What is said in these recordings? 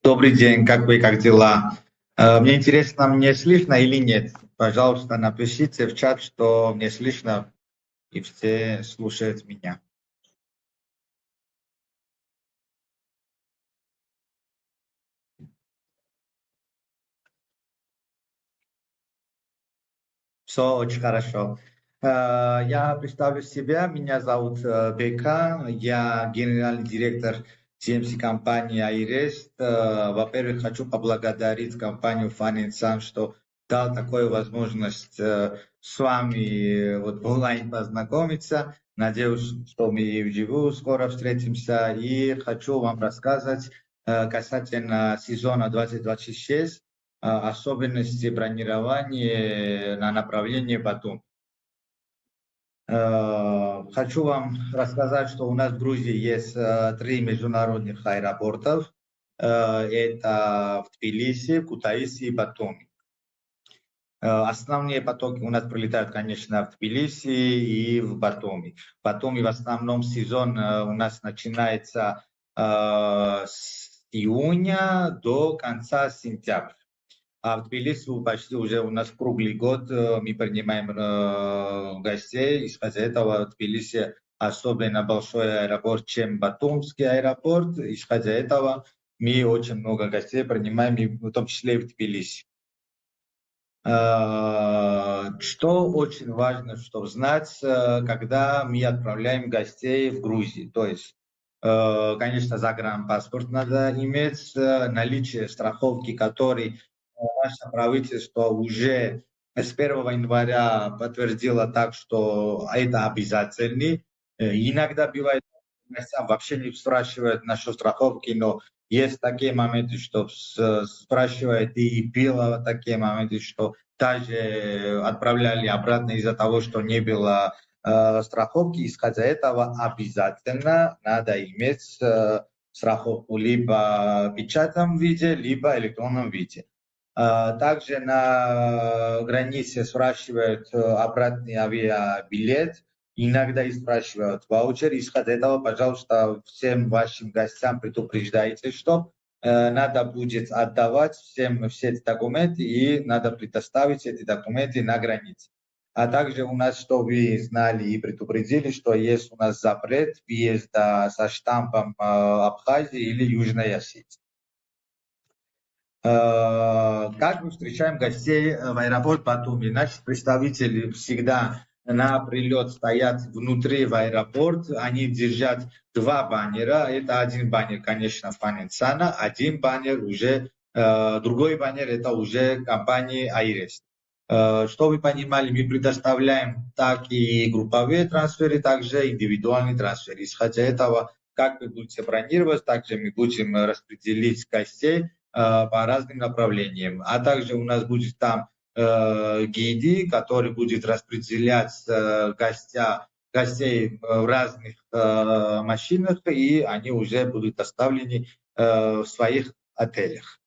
Добрый день, как вы, как дела? Мне интересно, мне слышно или нет? Пожалуйста, напишите в чат, что мне слышно и все слушают меня. Все очень хорошо. Я представлю себя. Меня зовут Бека. Я генеральный директор CMC компании iRest. Во-первых, хочу поблагодарить компанию Finance, что дал такую возможность с вами вот онлайн познакомиться. Надеюсь, что мы вживую скоро встретимся. И хочу вам рассказать касательно сезона 2026. Особенности бронирования на направлении Батум. Хочу вам рассказать, что у нас в Грузии есть 3 международных аэропортов. Это в Тбилиси, Кутаиси и Батуми. Основные потоки у нас прилетают, конечно, в Тбилиси и в Батуми. В Батуми в основном сезон у нас начинается с июня до конца сентября. А в Тбилиси почти уже у нас круглый год мы принимаем гостей. Исходя этого, в Тбилиси особенно большой аэропорт, чем Батумский аэропорт. Исходя этого, мы очень много гостей принимаем, в том числе и в Тбилиси. Что очень важно, чтобы знать, когда мы отправляем гостей в Грузию. То есть, конечно, загранпаспорт надо иметь, наличие страховки, который наше правительство уже с 1 января подтвердило так, что это обязательно. Иногда бывает, гостям вообще не спрашивают насчет страховки, но есть такие моменты, что спрашивают, и было такие моменты, что даже отправляли обратно из-за того, что не было страховки. Исходя этого, обязательно надо иметь страховку либо в печатном виде, либо в электронном виде. Также на границе спрашивают обратный авиабилет, иногда и спрашивают ваучер. Исходя этого, пожалуйста, всем вашим гостям предупреждайте, что надо будет отдавать всем все эти документы и надо предоставить эти документы на границе. А также у нас, что вы знали и предупредили, что есть у нас запрет въезда со штампом Абхазии или Южной Осетии. Как мы встречаем гостей в аэропорт Батуми? Наши представители всегда на прилет стоят внутри в аэропорт. Они держат 2 баннера. Это один баннер, конечно, Фаненсана, один баннер уже, другой баннер это уже компании iRest. Что вы понимали, мы предоставляем так и групповые трансферы, также индивидуальные трансферы. Исходя этого, как вы будете бронировать, также мы будем распределить гостей по разным направлениям. А также у нас будет там гиди, который будет распределять гостей в разных машинах, и они уже будут доставлены в своих отелях.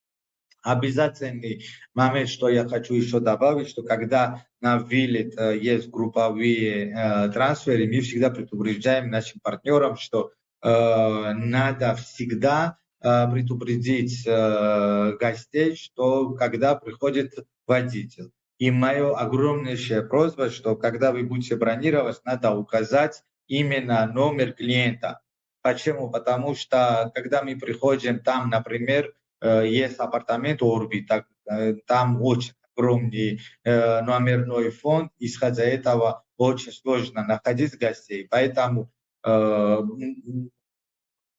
Обязательный момент, что я хочу еще добавить, что когда на вылет есть групповые трансферы, мы всегда предупреждаем нашим партнерам, что надо всегда предупредить гостей, что когда приходит водитель. И моя огромнейшая просьба, что когда вы будете бронировать, надо указать именно номер клиента. Почему? Потому что когда мы приходим там, например, есть апартамент Орбит, там очень огромный номерной фонд, исходя этого очень сложно находить гостей. Поэтому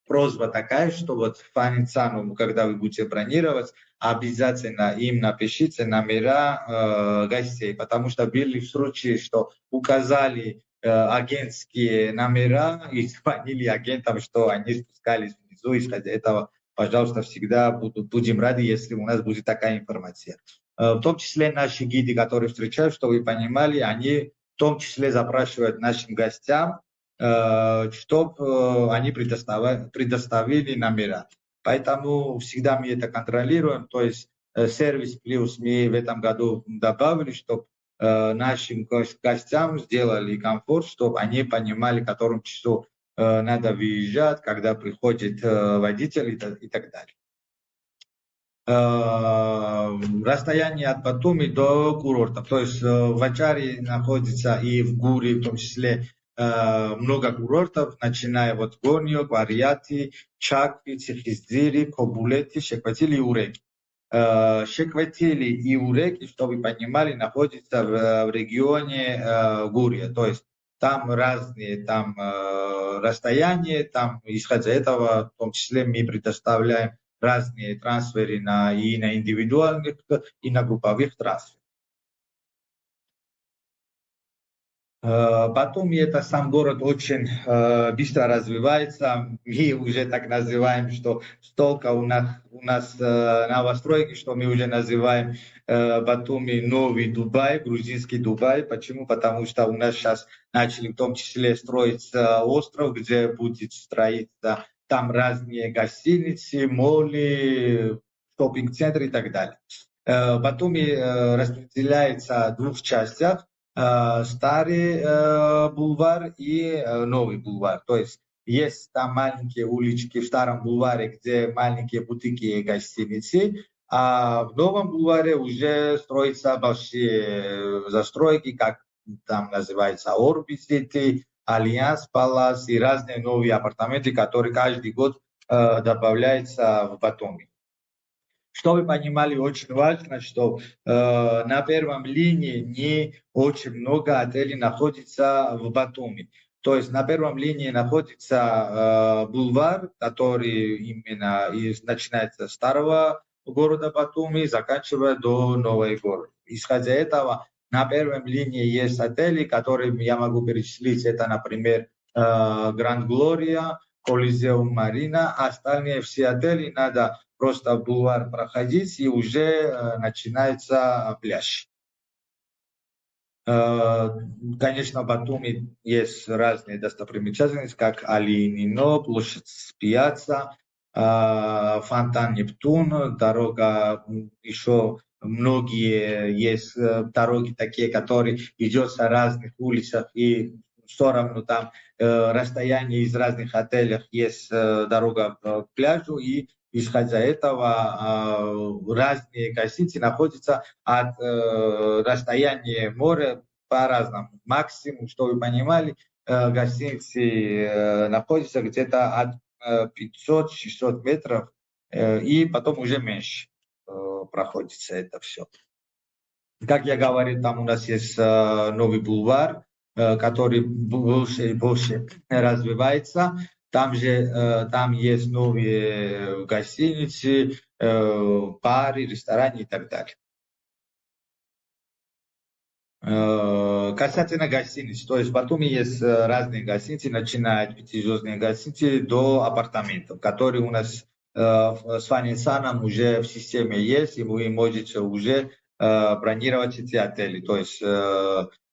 просьба такая, что вот Фанинцану, когда вы будете бронировать, обязательно им напишите номера гостей, потому что были случаи, что указали агентские номера и звонили агентам, что они спускались внизу, исходя этого, пожалуйста, всегда будем рады, если у нас будет такая информация. В том числе наши гиды, которые встречают, что вы понимали, они в том числе запрашивают нашим гостям, чтобы они предоставили номера. Поэтому всегда мы это контролируем, то есть сервис плюс мы в этом году добавили, чтобы нашим гостям сделали комфорт, чтобы они понимали, в котором часу надо выезжать, когда приходит водитель и так далее. Расстояние от Батуми до курортов. То есть в Ачаре находится и в Гуре, в том числе, много курортов, начиная от Горнио, Варияти, Чакви, Цихиздири, Кобулети, Шекватили и Уреки. Шекватили и Уреки, чтобы вы понимали, находятся в регионе Гурия. То есть там разные расстояния, там, исходя этого, в том числе мы предоставляем разные трансферы и на индивидуальных, и на групповых трансферах. Потом это сам город очень быстро развивается. Мы уже так называем, что столько у нас новостройки, что мы уже называем Батуми новый Дубай, грузинский Дубай. Почему? Потому что у нас сейчас начали в том числе строиться остров, где будет строиться там разные гостиницы, молли, шоппинг-центры и так далее. Батуми распределяется в двух частях. Старый бульвар и новый бульвар. То есть там маленькие улички в старом бульваре, где маленькие бутики и гостиницы, а в новом бульваре уже строятся большие застройки, как там называется Орбис Сити, Альянс Палас и разные новые апартаменты, которые каждый год добавляются в Батуми. Что вы понимали, очень важно, что на первом линии не очень много отелей находится в Батуми. То есть на первом линии находится бульвар, который именно начинается с старого города Батуми, заканчивая до нового города. Исходя этого, на первом линии есть отели, которые я могу перечислить. Это, например, Гранд Глория, Колизеум Марина. Остальные все отели надо просто бульвар проходить, и уже начинается пляж. Конечно, в Батуми есть разные достопримечательности, как Али-Нино, площадь Пьяцца, фонтан Нептун, дорога, еще многие есть дороги такие, которые идут с разных улицах, и все равно там расстояние из разных отелей есть дорога к пляжу, и исходя этого, разные гостиницы находятся от расстояния моря по-разному. Максимум, что вы понимали, гостиницы находятся где-то от 500-600 метров, и потом уже меньше проходится это все. Как я говорил, там у нас есть новый бульвар, который больше и больше развивается. Там есть новые гостиницы, бары, рестораны и так далее. Касательно гостиниц, то есть в Батуми есть разные гостиницы, начиная от пятизвездные гостиницы до апартаментов, которые у нас с Ванесаном уже в системе есть, и вы можете уже бронировать эти отели. То есть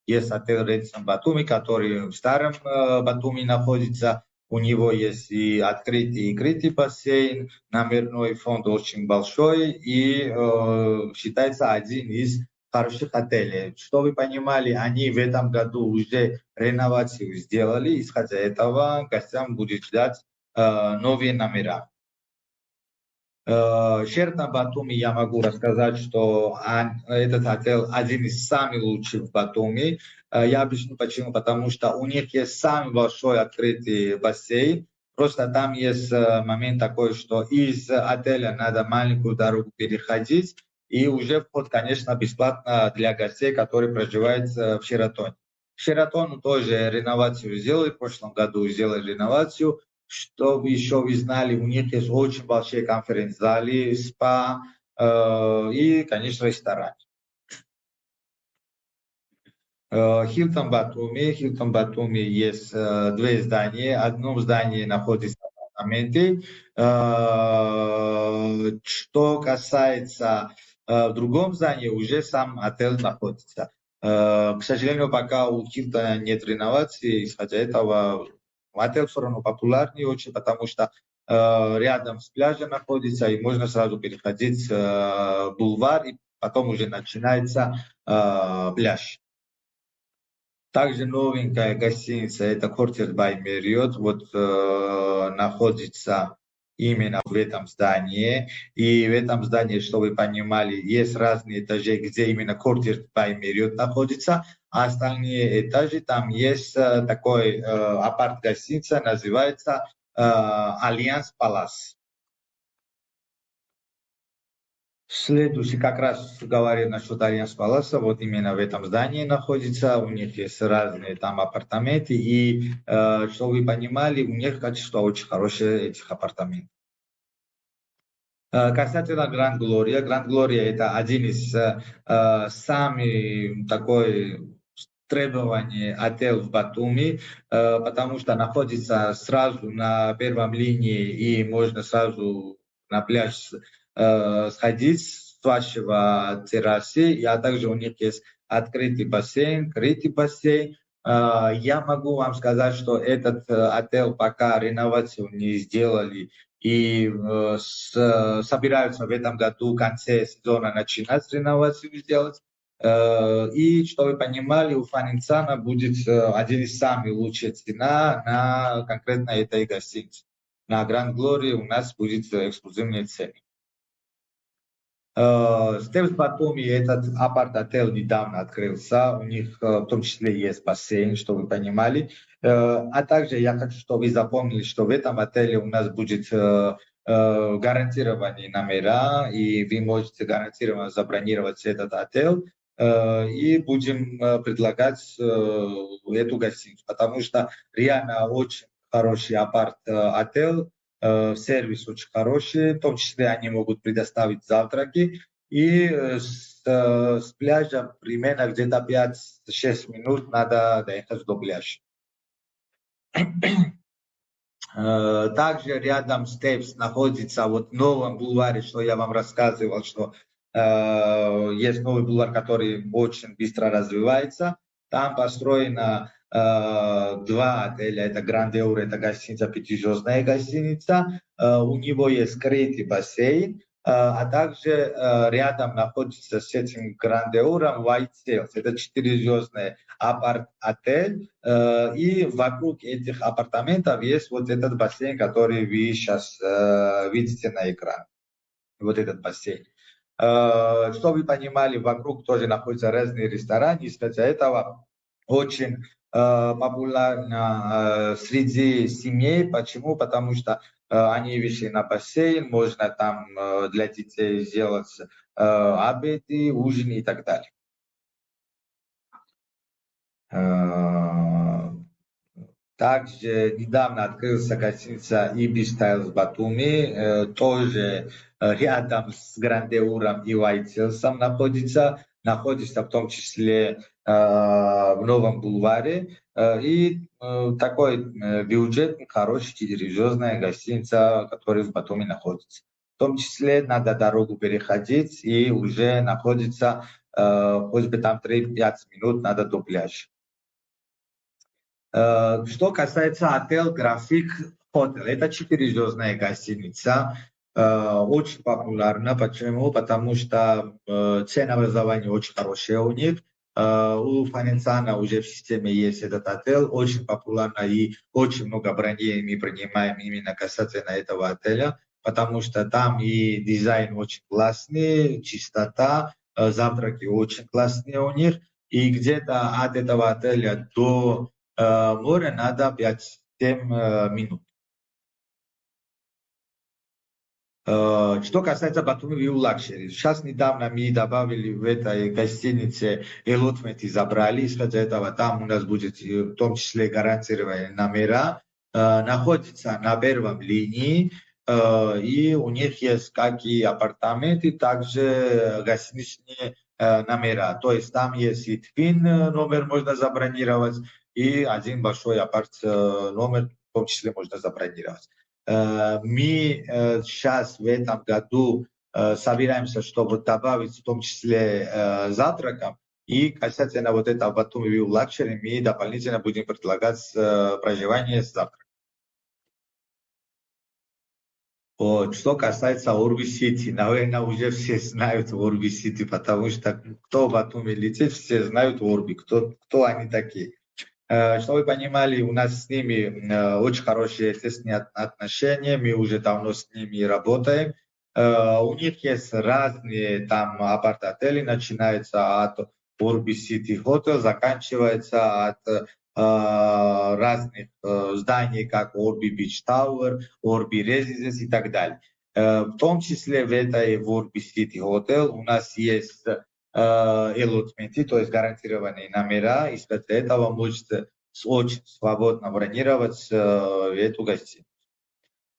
есть отель Редисон Батуми, который в старом Батуми находится. У него есть и открытый, и крытый бассейн, номерной фонд очень большой, и считается один из хороших отелей. Что вы понимали, они в этом году уже реновацию сделали, исходя этого гостям будет ждать новые номера. Шератон Батуми я могу рассказать, что этот отель один из самых лучших в Батуми. Я объясню почему. Потому что у них есть самый большой открытый бассейн. Просто там есть момент такой, что из отеля надо маленькую дорогу переходить. И уже вход, конечно, бесплатно для гостей, которые проживают в Шератоне. Шератону тоже реновацию сделали. В прошлом году сделали реновацию. Чтобы еще вы знали, у них есть очень большие конференц-залы, спа и, конечно, ресторан. Хилтон Батуми есть две здания. В одном здании находятся апартаменты. Что касается в другом здании, уже сам отель находится. К сожалению, пока у Хилтона нет реновации, исходя этого, отель все равно популярный очень, потому что рядом с пляжем находится, и можно сразу переходить в бульвар, и потом уже начинается пляж. Также новенькая гостиница, это Courtyard by Marriott, вот находится именно в этом здании. И в этом здании, чтобы вы понимали, есть разные этажи, где именно Courtyard by Marriott находится, а остальные этажи, там есть такой апарт-гостиница, называется Альянс Палас. Следующий, как раз говорил насчет Альянс Паласа, вот именно в этом здании находится, у них есть разные там апартаменты, и чтобы вы понимали, у них качество очень хорошее этих апартаментов. Касательно Гранд Глория, Гранд Глория это один из самых такой требований отель в Батуми, потому что находится сразу на первом линии и можно сразу на пляж сходить с вашего террасы, а также у них есть открытый бассейн, крытый бассейн. Я могу вам сказать, что этот отель пока реновацию не сделали и собираются в этом году в конце сезона начинать реновацию сделать. И, чтобы вы понимали, у Фанингтона будет один из самых лучших цена на конкретно этой гостинице. На Гранд Глории у нас будет эксклюзивные цены. Степс Батуми, этот апарт-отель недавно открылся, у них в том числе есть бассейн, чтобы вы понимали. А также я хочу, чтобы вы запомнили, что в этом отеле у нас будет гарантированные номера, и вы можете гарантированно забронировать этот отель, и будем предлагать эту гостиницу, потому что реально очень хороший апарт-отель, сервис очень хороший, в том числе они могут предоставить завтраки, и с пляжа примерно где-то 5-6 минут надо доехать до пляжа. Также рядом с Степс находится вот в новом бульваре, что я вам рассказывал, что есть новый бульвар, который очень быстро развивается. Там построено два отеля, это Гранд Эур, это гостиница, пятизвездная гостиница, у него есть скрытый бассейн, а также рядом находится с этим Гранд Эуром White Sails, это четырехзвездный апарт-отель, и вокруг этих апартаментов есть вот этот бассейн, который вы сейчас видите на экране, вот этот бассейн. Чтобы вы понимали, вокруг тоже находятся разные рестораны, из-за этого очень популярно среди семей. Почему? Потому что они вышли на бассейн, можно там для детей сделать обеды, ужины и так далее. Также недавно открылась гостиница Ibis Styles Батуми, тоже рядом с Гранд Эуром и White Sails находится в том числе в новом бульваре. И такой бюджетный, хороший, четырехзвездная гостиница, которая в Батуми находится. В том числе надо дорогу переходить и уже находится, хоть бы там 3-5 минут надо до пляжа. Что касается отель График Хотел, это четырехзвездная гостиница, очень популярна. Почему? Потому что ценообразование очень хорошее у них. У Фанингтона уже в системе есть этот отель, очень популярно и очень много броней мы принимаем именно касательно этого отеля, потому что там и дизайн очень классный, чистота, завтраки очень классные у них, и где-то от этого отеля до моря надо 5-7 минут. Что касается Батуми View Luxury, сейчас недавно мы добавили в этой гостинице элотменты, забрали, из-за этого там у нас будет в том числе гарантированные номера, находится на первом линии, и у них есть как и апартаменты, также гостиничные номера, то есть там есть и твин номер можно забронировать, и один большой апарт-номер в том числе можно забронировать. Мы сейчас в этом году собираемся, чтобы добавить в том числе завтраком. И касательно вот этого Batumi View Luxury, мы дополнительно будем предлагать проживание с завтраком. Вот. Что касается Орби Сити, наверное, уже все знают Орби Сити, потому что кто в Батуми летит, все знают Орби, кто они такие. Чтобы вы понимали, у нас с ними очень хорошие тесные отношения, мы уже давно с ними работаем. У них есть разные там апарт-отели, начинается от Orbi City Hotel, заканчивается от разных зданий, как Orbi Beach Tower, Orbi Residence и так далее. В том числе в этой Orbi City Hotel у нас есть элотменты, то есть гарантированные номера, и для этого можете очень свободно бронировать эту гостиницу.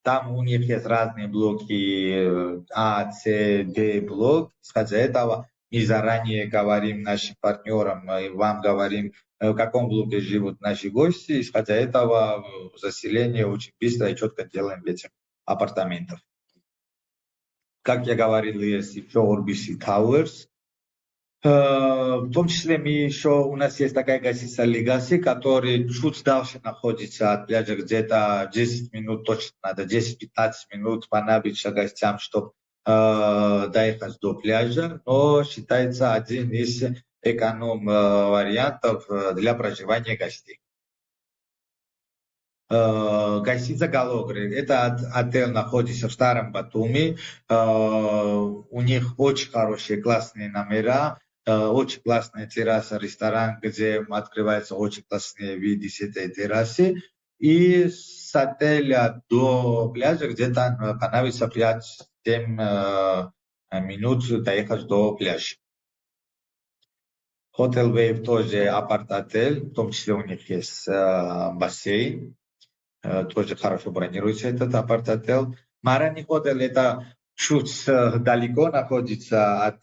Там у них есть разные блоки А, С, Д блок. Исходя этого, мы заранее говорим нашим партнерам и вам говорим, в каком блоке живут наши гости. Исходя этого, заселение очень быстро и четко делаем в этих апартаментах. Как я говорил, есть еще Orbis Towers. В том числе у нас есть такая гостиница Legacy, которая чуть дальше находится от пляжа, где-то 10 минут, точно надо 10-15 минут понадобится гостям, чтобы доехать до пляжа, но считается один из эконом-вариантов для проживания гостей. Гостиница Галогры. Это отель находится в Старом Батуми. У них очень хорошие, классные номера. Очень классная терраса, ресторан, где открываются очень классные виды с этой террасы. И с отеля до пляжа где-то понадобится 5-7 минут доехать до пляжа. Hotel Wave тоже апарт-отель, в том числе у них есть бассейн. Тоже хорошо бронируется этот апарт-отель. Марани Hotel это чуть далеко находится от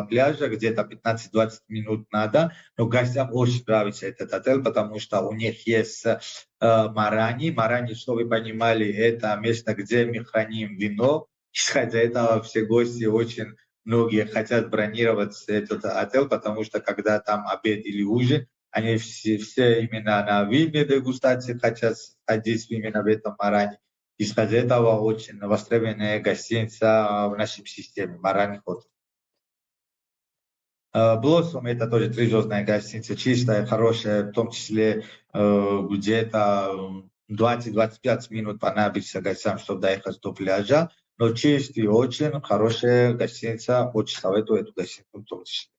пляжа, где-то 15-20 минут надо, но гостям очень нравится этот отель, потому что у них есть Марани. Марани, чтобы вы понимали, это место, где мы храним вино. Исходя этого, все гости очень многие хотят бронировать этот отель, потому что когда там обед или ужин, они все именно на винной дегустации хотят ходить именно в этом Марани. Исходя этого, очень востребованная гостиница в нашей системе, Марани Хотел. Блоссом это тоже 3-звездная гостиница, чистая, хорошая, в том числе где-то 20-25 минут понадобится гостям, чтобы доехать до пляжа. Но чистая, очень хорошая гостиница, очень советую эту гостиницу в том числе.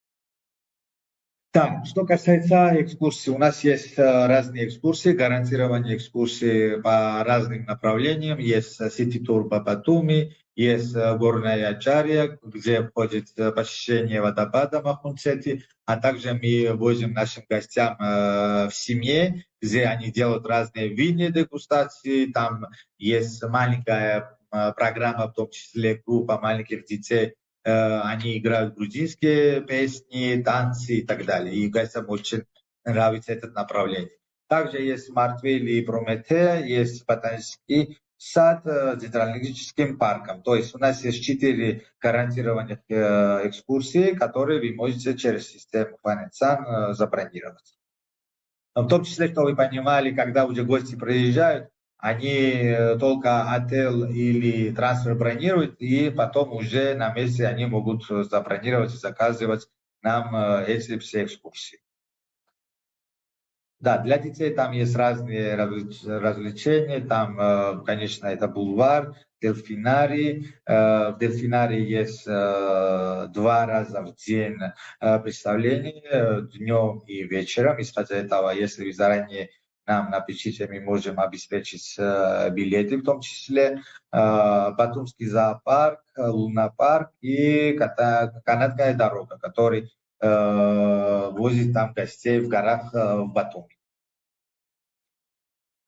Так, что касается экскурсий, у нас есть разные экскурсии, гарантированные экскурсии по разным направлениям. Есть сити-тур по Батуми, есть горная Ачарья, где входит посещение водопада Махунцети, а также мы возим нашим гостям в семье, где они делают разные винные дегустации. Там есть маленькая программа, в том числе группа маленьких детей. Они играют грузинские песни, танцы и так далее. И гостям очень нравится это направление. Также есть Мартвель и Прометея, есть ботанический сад с гидрологическим парком. То есть у нас есть 4 гарантированных экскурсии, которые вы можете через систему Фанецан забронировать. В том числе, что вы понимали, когда уже гости приезжают, они только отель или трансфер бронируют, и потом уже на месте они могут забронировать и заказывать нам эти все экскурсии. Да, для детей там есть разные развлечения, там, конечно, это бульвар, дельфинарий. В дельфинарии есть 2 раза в день представление, днем и вечером. Исходя этого, если вы заранее нам напишите, мы можем обеспечить билеты в том числе. Батумский зоопарк, лунопарк и канатная дорога, который возит там гостей в горах в Батуми.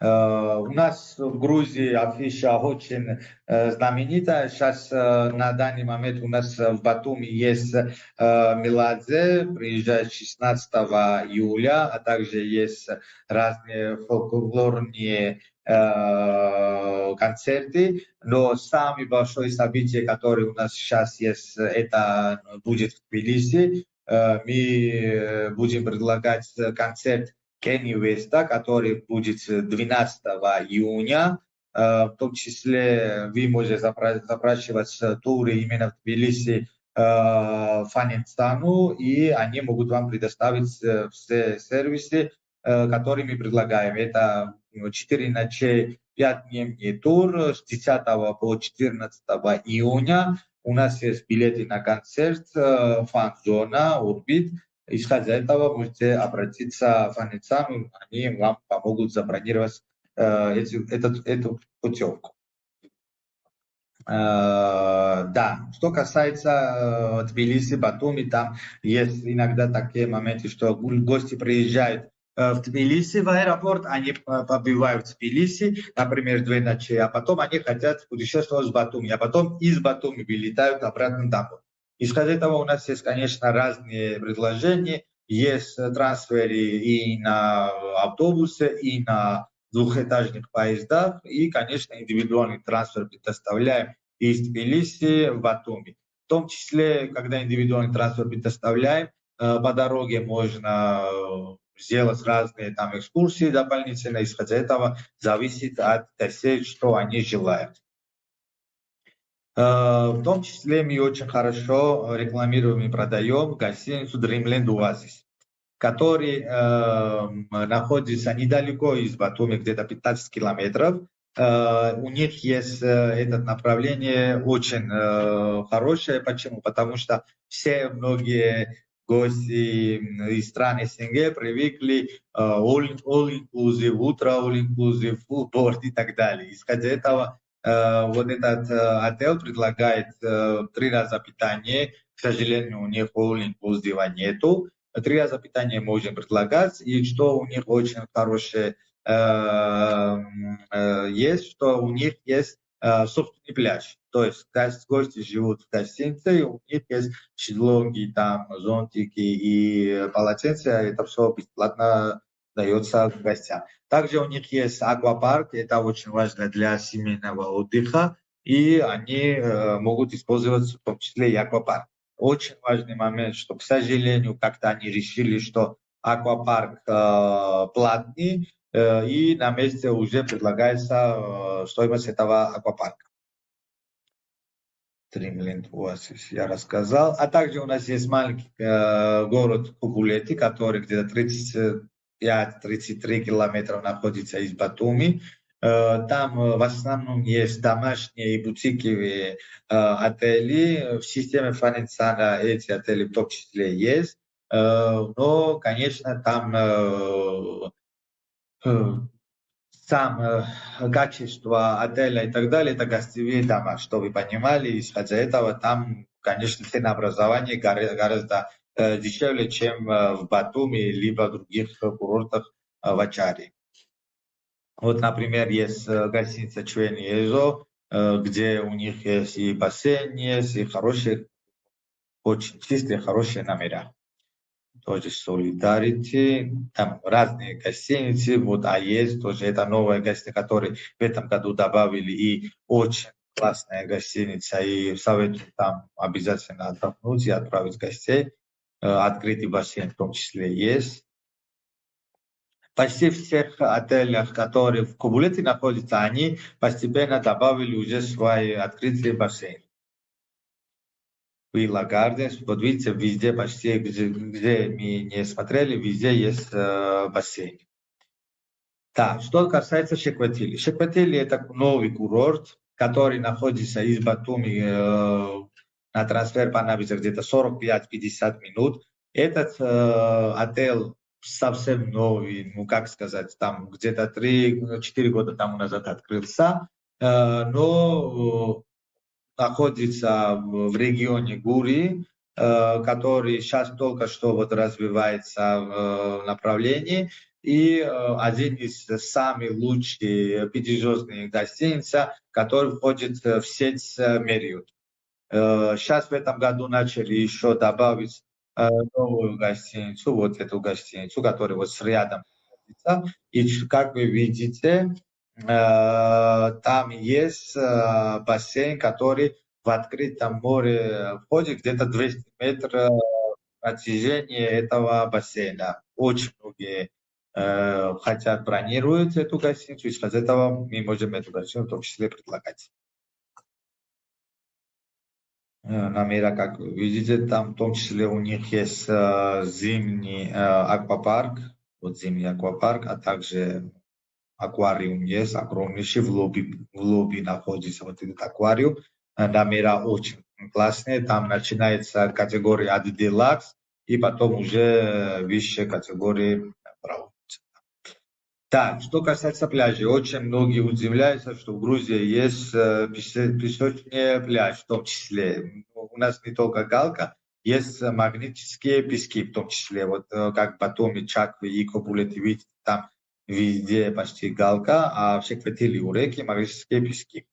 У нас в Грузии афиша очень знаменитая. Сейчас на данный момент у нас в Батуми есть Меладзе, приезжает 16 июля, а также есть разные фольклорные концерты. Но самое большое событие, которое у нас сейчас есть, это будет в Тбилиси. Мы будем предлагать концерт Кенни Уэста, который будет 12 июня. В том числе вы можете запрашивать туры именно в Тбилиси Фанецану, и они могут вам предоставить все сервисы который мы предлагаем. Это 4 ночей, 5-дневный тур с 10 по 14 июня. У нас есть билеты на концерт «Фан-зона», «Урбит». Исходя из этого, можете обратиться к фанецам, они вам помогут забронировать эту путевку. Да, что касается Тбилиси, Батуми, там есть иногда такие моменты, что гости приезжают в Тбилиси, в аэропорт, они побывают в Тбилиси, например, 2 ночи, а потом они хотят путешествовать в Батуми, а потом из Батуми вылетают обратно домой. Исходя из этого, у нас есть, конечно, разные предложения, есть трансферы и на автобусе, и на двухэтажных поездах, и, конечно, индивидуальный трансфер предоставляем из Тбилиси в Батуми. В том числе, когда индивидуальный трансфер предоставляем, по дороге можно сделать разные там экскурсии дополнительно, исходя из этого зависит от гостей, что они желают. В том числе мы очень хорошо рекламируем и продаем гостиницу Dreamland Oasis, который находится недалеко из Батуми, где-то 15 километров. У них есть это направление очень хорошее. Почему? Потому что многие гости из стран СНГ привыкли all-inclusive, утро all-inclusive, full board и так далее. Исходя из этого, вот этот отель предлагает 3 раза питание. К сожалению, у них all-inclusive нету. 3 раза питание можем предлагать. И что у них очень хорошее есть, что у них есть собственный пляж. То есть гости живут в гостинице, и у них есть шезлонги, там, зонтики и полотенца. Это все бесплатно дается гостям. Также у них есть аквапарк, это очень важно для семейного отдыха, и они могут использовать в том числе и аквапарк. Очень важный момент, что, к сожалению, как-то они решили, что аквапарк платный, и на месте уже предлагается стоимость этого аквапарка. Dreamland Oasis я рассказал. А также у нас есть маленький город Кубулети, который где-то 35-33 километра находится из Батуми. Там в основном есть домашние и бутиковые отели. В системе Фанецана эти отели в том числе есть. Но, конечно, там качество отеля и так далее, это гостевые дома, что вы понимали. Исходя из этого, там, конечно, ценообразование гораздо дешевле, чем в Батуми, либо в других курортах в Ачаре. Вот, например, есть гостиница Чуэньезо, где у них есть и бассейн, есть и хорошие, очень чистые, хорошие номера. Тоже Solidarity, там разные гостиницы, вот АЕС, тоже это новая гостиница, которую в этом году добавили, и очень классная гостиница, и советую там обязательно отдохнуть и отправить гостей. Открытый бассейн в том числе есть. Почти всех отелях, которые в Кубулете находятся, они постепенно добавили уже свои открытые бассейны. Вилла Гарденс, вот видите, везде почти, где мы не смотрели, везде есть бассейн. Да, что касается Шекватили. Шекватили это новый курорт, который находится из Батуми на трансфер по набережной где-то 45-50 минут. Этот отель совсем новый, ну как сказать, там где-то 3-4 года тому назад открылся, но находится в регионе Гури, который сейчас только что вот развивается в направлении, и один из самых лучших пятизвездных гостиниц, который входит в сеть Marriott. Сейчас в этом году начали еще добавить новую гостиницу, вот эту гостиницу, которая вот рядом находится. И как вы видите, там есть бассейн, который в открытом море входит, где-то 200 метров протяжения этого бассейна. Очень многие хотят бронировать эту гостиницу, исходя из этого мы можем эту гостиницу в том числе предлагать. Номера, как вы видите, там в том числе у них есть зимний аквапарк, вот зимний аквапарк, а также аквариум есть огромнейший, в лобби находится вот этот аквариум. Номера очень классные, там начинается категория от Deluxe, и потом уже высшая категория проводится. Так, что касается пляжей, очень многие удивляются, что в Грузии есть песочный пляж, в том числе. У нас не только галка, есть магнитические пески, в том числе, вот как Батуми, Чаквы, Икобулет, видите, там везде почти галка, а все хватили у реки магнитические пески.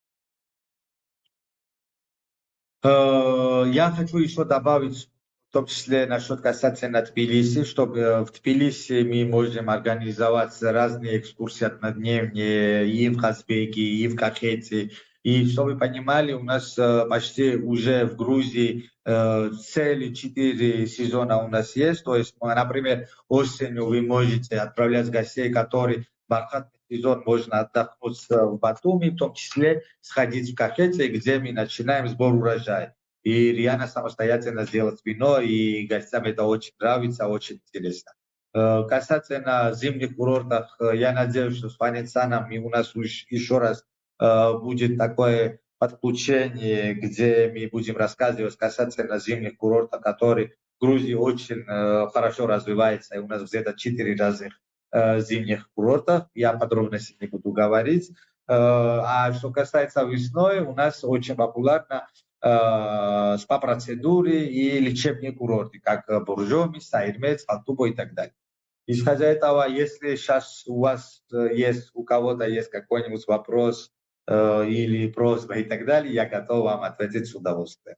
Я хочу еще добавить, в том числе насчет касательно Тбилиси, чтобы в Тбилиси мы можем организовать разные экскурсии однодневные и в Казбеке, и в Кахете. И чтобы вы понимали, у нас почти уже в Грузии целые 4 сезона у нас есть. То есть, например, осенью вы можете отправлять гостей, которые бархатный сезон, можно отдохнуть в Батуми, в том числе сходить в Кахете, где мы начинаем сбор урожая. И реально самостоятельно сделать вино, и гостям это очень нравится, очень интересно. Касательно зимних курортов, я надеюсь, что с Фаницаном у нас еще раз будет такое подключение, где мы будем рассказывать касательно зимних курортов, которые в Грузии очень хорошо развиваются, и у нас где-то 4 разных зимних курортов. Я подробности не буду говорить. А что касается весной, у нас очень популярно спа-процедуры и лечебные курорты, как Боржоми, Сайрмец, Алтубо и так далее. Исходя из этого, если сейчас у вас есть, у кого-то есть какой-нибудь вопрос или просьба и так далее, я готов вам ответить с удовольствием.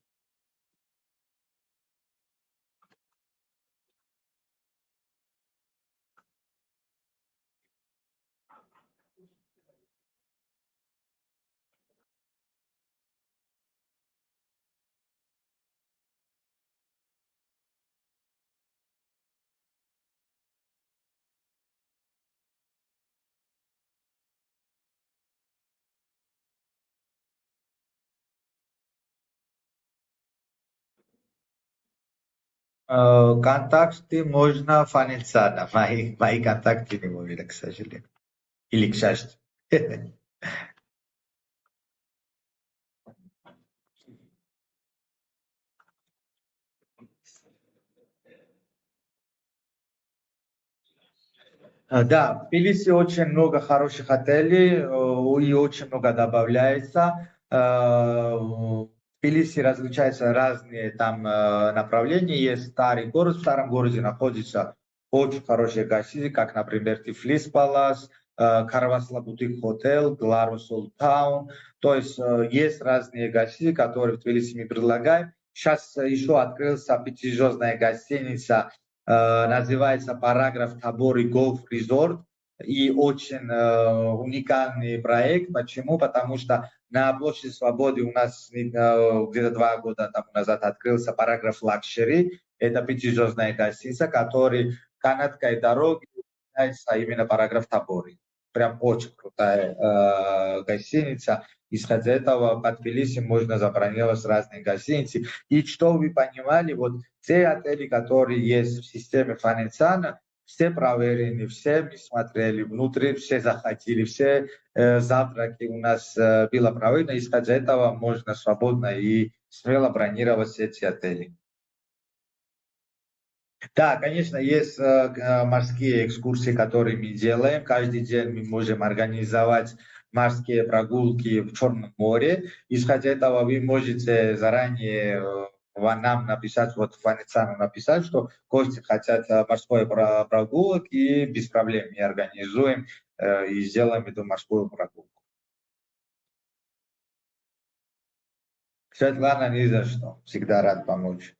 Контакты можно Фаницана. Мои контакты не мовили, к сожалению. Или к счастью. Да, в Тбилиси очень много хороших отелей и очень много добавляется. В Тбилиси различаются разные там направления. Есть старый город, в старом городе находится очень хорошие гостиницы, как, например, Тифлис Палас, Карвасла Бутик Хотел, Гларус Олд Таун. То есть есть разные гостиницы, которые в Тбилиси мы предлагаем. Сейчас еще открылась пятизвездная гостиница, называется «Параграф Табори Голф Резорт». И очень уникальный проект. Почему? Потому что на площади Свободы у нас где-то 2 года тому назад открылся «Параграф Лакшери». Это пятизвездная гостиница, который канадской дороги является именно «Параграф Табори». Прям очень крутая гостиница. Исходя из этого, по Тбилиси можно забронировать разные гостиницы. И что вы понимали, вот все отели, которые есть в системе Фаницана, все проверены, все мы смотрели внутри, все захотели, все завтраки у нас было проверено. Исходя из этого, можно свободно и смело бронировать эти отели. Да, конечно, есть морские экскурсии, которые мы делаем. Каждый день мы можем организовать морские прогулки в Черном море. Исходя из этого, вы можете заранее нам написать, вот Фаницану написать, что гости хотят морской прогулок, и без проблем мы организуем и сделаем эту морскую прогулку. Светлана, ни за что. Всегда рад помочь.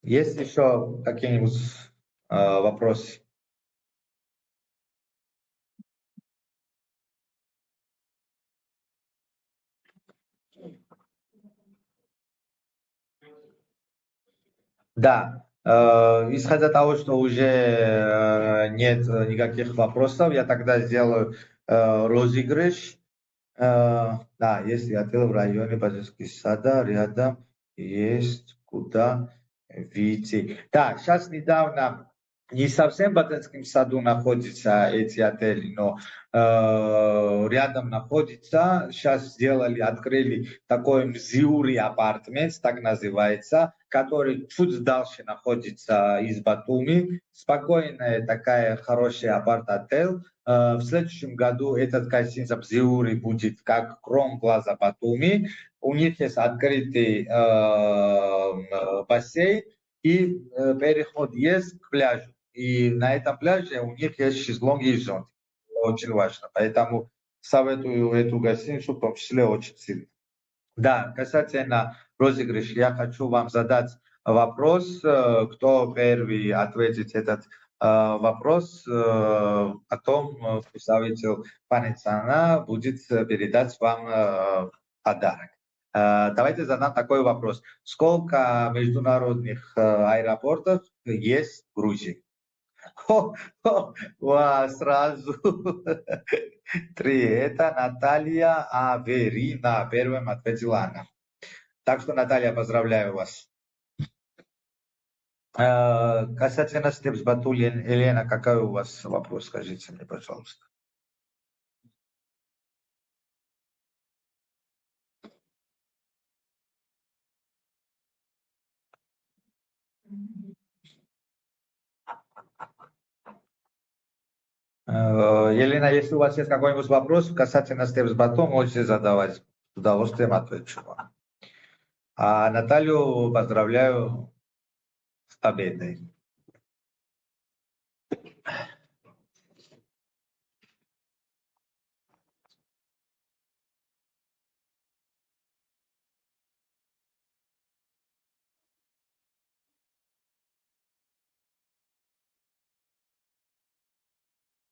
Есть еще какие-нибудь вопросы? Да, исходя из того, что уже нет никаких вопросов, я тогда сделаю розыгрыш. Да, есть отель в районе Базельского сада, рядом есть куда выйти. Да, сейчас недавно, не совсем в Батенском саду находятся эти отели, но рядом находится. Сейчас открыли такой Мзиури апартмент, так называется, который чуть дальше находится из Батуми. Спокойная такая хорошая апарт-отель. В следующем году этот гостиница Мзиури будет как Кром Плаза Батуми. У них есть открытый бассейн и переход есть к пляжу. И на этом пляже у них есть шезлонги и зонтики. Очень важно. Поэтому советую эту гостиницу, в том числе, очень сильно. Да, касательно розыгрыша, я хочу вам задать вопрос. Кто первый ответит этот вопрос, потом представитель Фаницана будет передать вам подарок. Давайте задам такой вопрос. Сколько международных аэропортов есть в Грузии? Сразу 3. Это Наталья Аверина. Первым ответила она. Так что, Наталья, поздравляю вас. Касательно Степс Батули, Елена, какой у вас вопрос? Скажите мне, пожалуйста. Елена, если у вас есть какой-нибудь вопрос касательно Степс Бату, можете задавать. С удовольствием отвечу вам. А Наталью поздравляю с победой.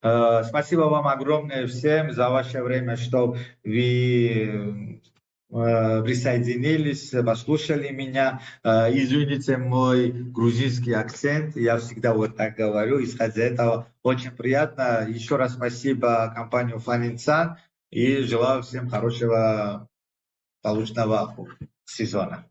Спасибо вам огромное всем за ваше время, что вы присоединились, послушали меня. Извините мой грузинский акцент, я всегда вот так говорю, исходя из этого очень приятно. Еще раз спасибо компании Фанинсан и желаю всем хорошего получного сезона.